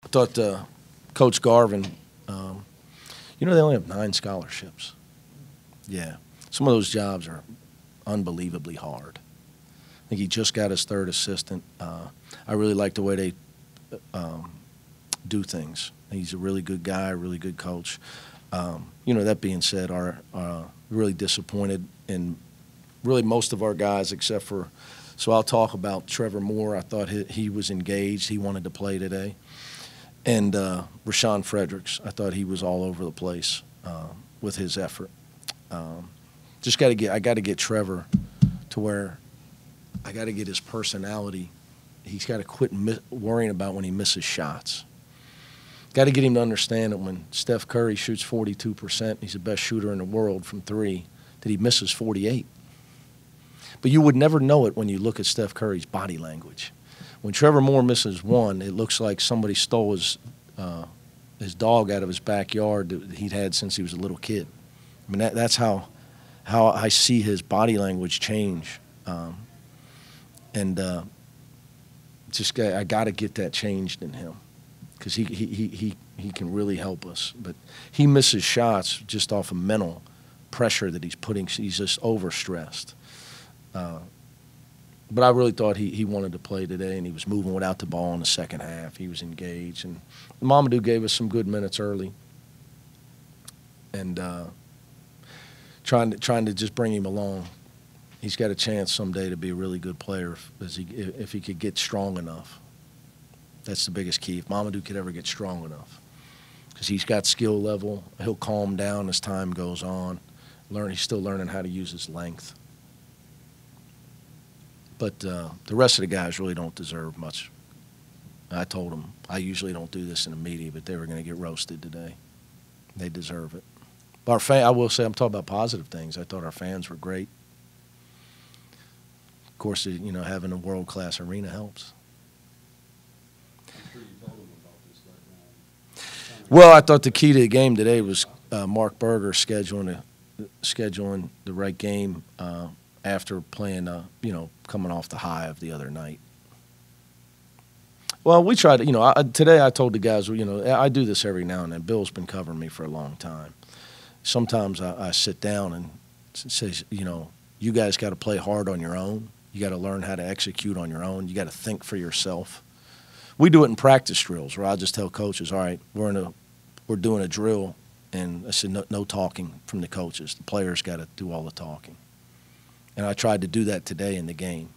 I thought Coach Garvin, they only have 9 scholarships. Yeah. Some of those jobs are unbelievably hard. I think he just got his 3rd assistant. I really like the way they do things. He's a really good guy, a really good coach. That being said, our really disappointed in really most of our guys except for – so I'll talk about Trevor Moore. I thought he was engaged. He wanted to play today. And Rashawn Fredericks, I thought he was all over the place with his effort. I got to get Trevor to where I got to get his personality. He's got to quit worrying about when he misses shots. Got to get him to understand that when Steph Curry shoots 42%, he's the best shooter in the world from 3, that he misses 48. But you would never know it when you look at Steph Curry's body language. When Trevor Moore misses 1, it looks like somebody stole his dog out of his backyard that he'd had since he was a little kid. I mean, that's how I see his body language change. I got to get that changed in him because he can really help us. But he misses shots just off of mental pressure that he's putting. He's just overstressed. But I really thought he wanted to play today, and he was moving without the ball in the second half. He was engaged. And Mamadou gave us some good minutes early. And trying to just bring him along. He's got a chance someday to be a really good player if he could get strong enough. That's the biggest key. If Mamadou could ever get strong enough. Because he's got skill level. He'll calm down as time goes on. He's still learning how to use his length. But the rest of the guys really don't deserve much. I told them I usually don't do this in the media, but they were going to get roasted today. They deserve it. But I will say, I'm talking about positive things. I thought our fans were great. Of course, having a world-class arena helps. I'm sure you told them about this right now. Well, I thought the key to the game today was Mark Berger scheduling the right game after playing, coming off the high of the other night. Well, we tried to, today I told the guys, I do this every now and then. Bill's been covering me for a long time. Sometimes I sit down and say, you guys got to play hard on your own. You got to learn how to execute on your own. You got to think for yourself. We do it in practice drills where I just tell coaches, all right, we're doing a drill, and I said no talking from the coaches. The players got to do all the talking. And I tried to do that today in the game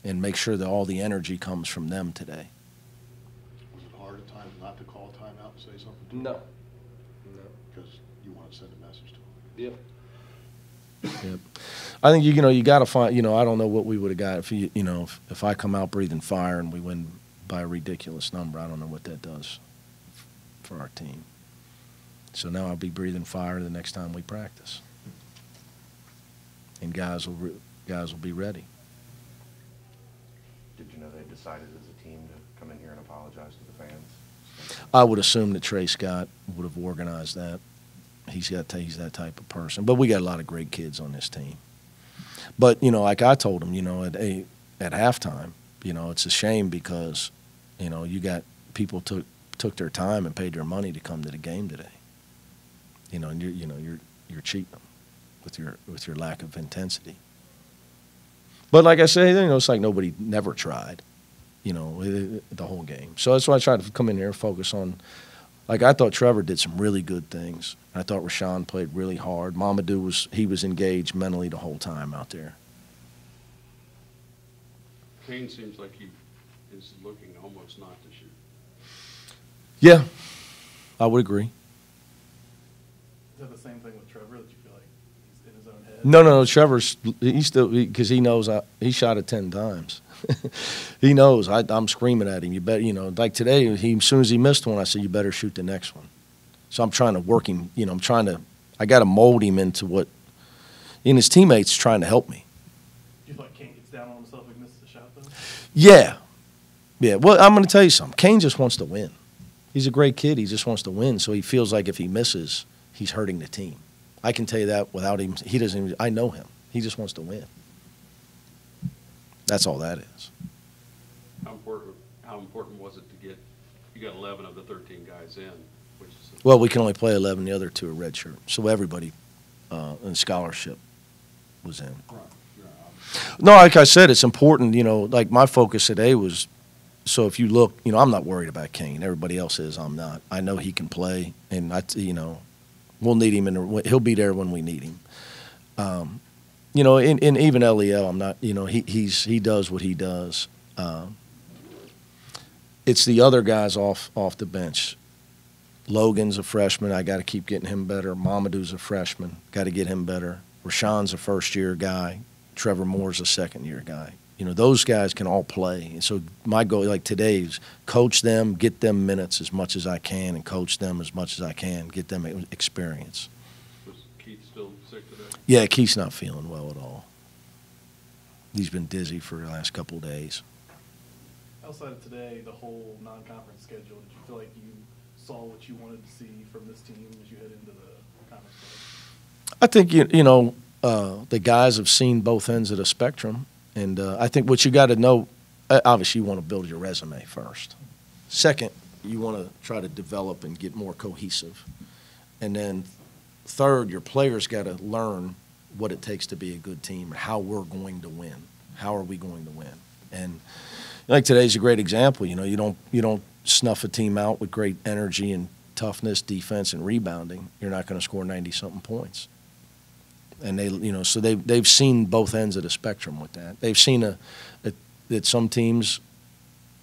and make sure that all the energy comes from them today. Was it hard at times not to call timeout and say something to them? No. Because you want to send a message to them. Yep. I think you got to find. I don't know what we would have got if I come out breathing fire and we win by a ridiculous number. I don't know what that does for our team. So now I'll be breathing fire the next time we practice, and guys will be ready. Did you know they decided as a team to come in here and apologize to the fans? I would assume that Trey Scott would have organized that. He's that type of person. But we got a lot of great kids on this team. But, like I told him, at halftime, it's a shame because, you got people took their time and paid their money to come to the game today. And you're cheating them with your lack of intensity. But like I say, it's like nobody never tried, the whole game. So that's why I tried to come in here and focus on. Like, I thought Trevor did some really good things. I thought Rashawn played really hard. Mamadou was engaged mentally the whole time out there. Kane seems like he is looking almost not to shoot. Yeah, I would agree. Is that the same thing with Trevor, that you feel like he's in his own head? No. Trevor's because he knows he shot it 10 times. He knows I'm screaming at him. You bet. Like today, as soon as he missed one, I said, "You better shoot the next one." So I'm trying to work him. I got to mold him into what. And his teammates trying to help me. Do you feel like Kane gets down on himself if he misses a shot, though? Yeah. Well, I'm going to tell you something. Kane just wants to win. He's a great kid. He just wants to win. So he feels like if he misses, he's hurting the team. I can tell you that without him. He doesn't even. I know him. He just wants to win. That's all that is. How important was it to get you got 11 of the 13 guys in, which is. Well, we can only play 11. The other 2 are redshirt. So everybody in scholarship was in. Right, yeah. No, like I said, it's important. You know, like my focus today was. So if you look, you know, I'm not worried about Kane. Everybody else is. I'm not. I know he can play, and you know, we'll need him, and he'll be there when we need him. You know, in even LEL, I'm not. You know, he does what he does. It's the other guys off the bench. Logan's a freshman. I got to keep getting him better. Mamadou's a freshman. Got to get him better. Rashawn's a first-year guy. Trevor Moore's a second-year guy. You know, those guys can all play. And so my goal, like today, is coach them, get them minutes as much as I can, and coach them as much as I can, get them experience. Was Keith still sick today? Yeah, Keith's not feeling well at all. He's been dizzy for the last couple of days. Outside of today, the whole non-conference schedule, did you feel like you saw what you wanted to see from this team as you head into the conference play? I think, you know, the guys have seen both ends of the spectrum. And I think what you got to know, obviously you want to build your resume first. Second, you want to try to develop and get more cohesive. And then third, your players got to learn what it takes to be a good team, how we're going to win. How are we going to win? And like today's a great example. You know, you don't snuff a team out with great energy and toughness, defense, and rebounding. You're not going to score 90-something points. And they, you know, so they've seen both ends of the spectrum with that. They've seen that some teams,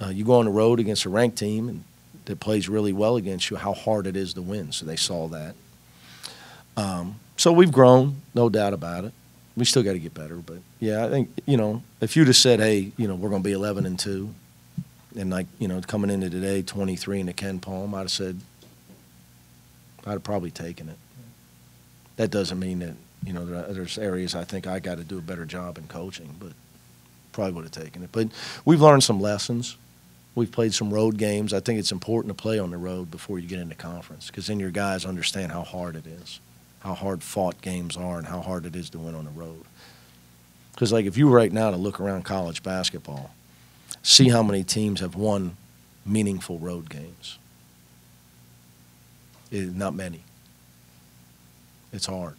you go on the road against a ranked team and that plays really well against you, how hard it is to win. So they saw that. So we've grown, no doubt about it. We still got to get better, but yeah, I think, you know, if you'd have said, hey, you know, we're going to be 11-2, and like, you know, coming into today 23 in the Ken Palm, I'd have said, I'd have probably taken it. That doesn't mean that. You know, there's areas I think I got to do a better job in coaching, but probably would have taken it. But we've learned some lessons. We've played some road games. I think it's important to play on the road before you get into conference, because then your guys understand how hard it is, how hard fought games are, and how hard it is to win on the road. Because, like, if you were right now to look around college basketball, see how many teams have won meaningful road games. Not many. It's hard.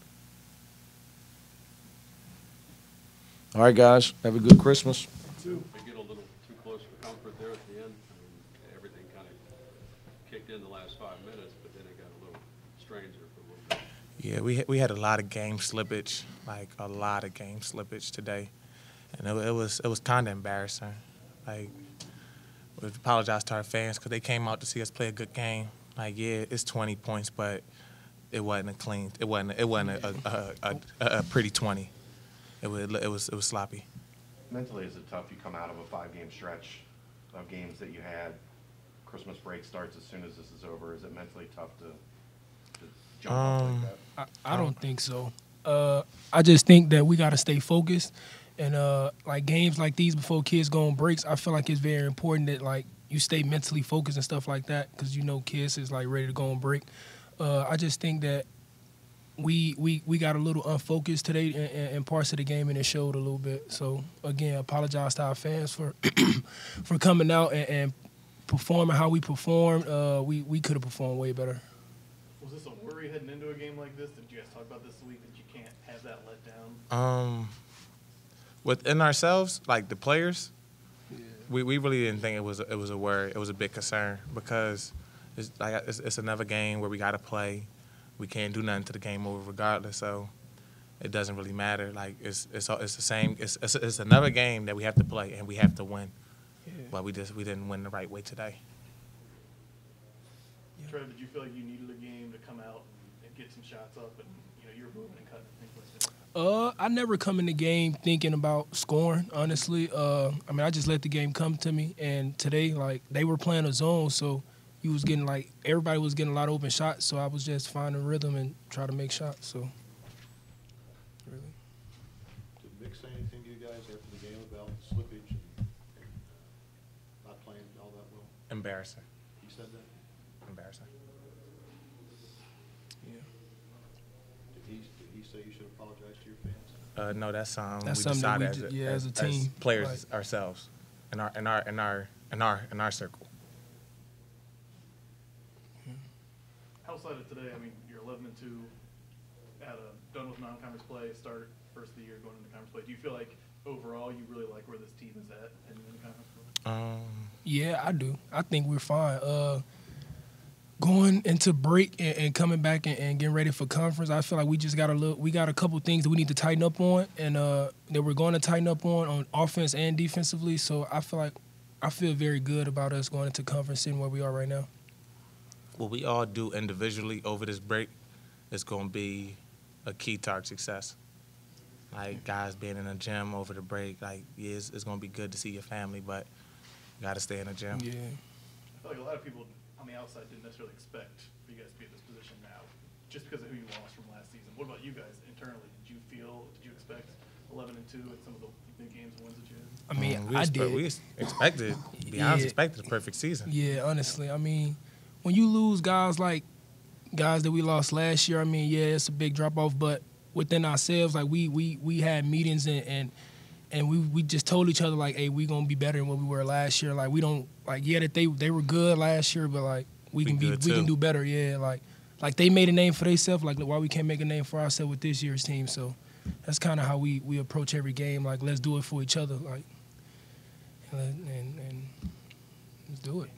All right, guys, have a good Christmas. They get a little too close for comfort there at the end. I mean, everything kind of kicked in the last 5 minutes, but then it got a little stranger for a little bit. Yeah, we had a lot of game slippage, like a lot of game slippage today, and it was kind of embarrassing. Like, we apologize to our fans because they came out to see us play a good game. Like, yeah, it's 20 points, but it wasn't a clean. It wasn't a pretty 20. It was sloppy. Mentally, is it tough? You come out of a 5-game stretch of games that you had. Christmas break starts as soon as this is over. Is it mentally tough to jump up like that? I don't think so. I just think that we got to stay focused. And, like, games like these before kids go on breaks, I feel like it's very important that, like, you stay mentally focused and stuff like that because, you know, kids is, like, ready to go on break. I just think that we got a little unfocused today in parts of the game, and it showed a little bit. So, again, apologize to our fans for for coming out and performing how we performed. We could have performed way better. Was this a worry heading into a game like this? Did you guys talk about this week that you can't have that let down? Within ourselves, like the players, we really didn't think it was a worry. It was a big concern because it's another game where we got to play. We can't do nothing to the game over regardless, so it doesn't really matter. Like it's the same. It's another game that we have to play and we have to win. Yeah. But we didn't win the right way today. Yeah. Trevor, did you feel like you needed a game to come out and get some shots up, and you know you're moving and cutting and things like that? I never come in the game thinking about scoring, honestly. I mean, I just let the game come to me. And today, like, they were playing a zone, so you was getting, like, everybody was getting a lot of open shots, so I was just finding rhythm and try to make shots, so. Really. Did Mick say anything to you guys after the game about slippage and not playing all that well? Embarrassing. He said that? Embarrassing. Yeah. Did he say you should apologize to your fans? No, that's something That's we something that decided we as a team. players Right. ourselves, in our circle. outside of today, I mean, you're 11-2, done with non-conference play, start first of the year going into conference play. Do you feel like overall you really like where this team is at in the conference play? Yeah, I do. I think we're fine. Going into break and coming back and getting ready for conference, I feel like we just got a couple things that we need to tighten up on, and that we're going to tighten up on offense and defensively. So I feel very good about us going into conference and where we are right now. What we all do individually over this break is going to be a key to our success. Like guys being in the gym over the break, like yeah, it's going to be good to see your family, but you got to stay in the gym. Yeah. I feel like a lot of people on the outside didn't necessarily expect for you guys to be in this position now, just because of who you lost from last season. What about you guys internally? Did you expect 11-2 at some of the big games and wins that you had? I mean, We I did. expected, to be honest, expected a perfect season. Yeah, honestly. I mean, when you lose guys that we lost last year, I mean, yeah, it's a big drop off, but within ourselves, like we had meetings and we just told each other like, hey, we gonna be better than what we were last year. Like we don't that they were good last year, but like we can do better. Yeah, like they made a name for themselves. Like why we can't make a name for ourselves with this year's team? So that's kind of how we approach every game. Like let's do it for each other. Like and let's do it.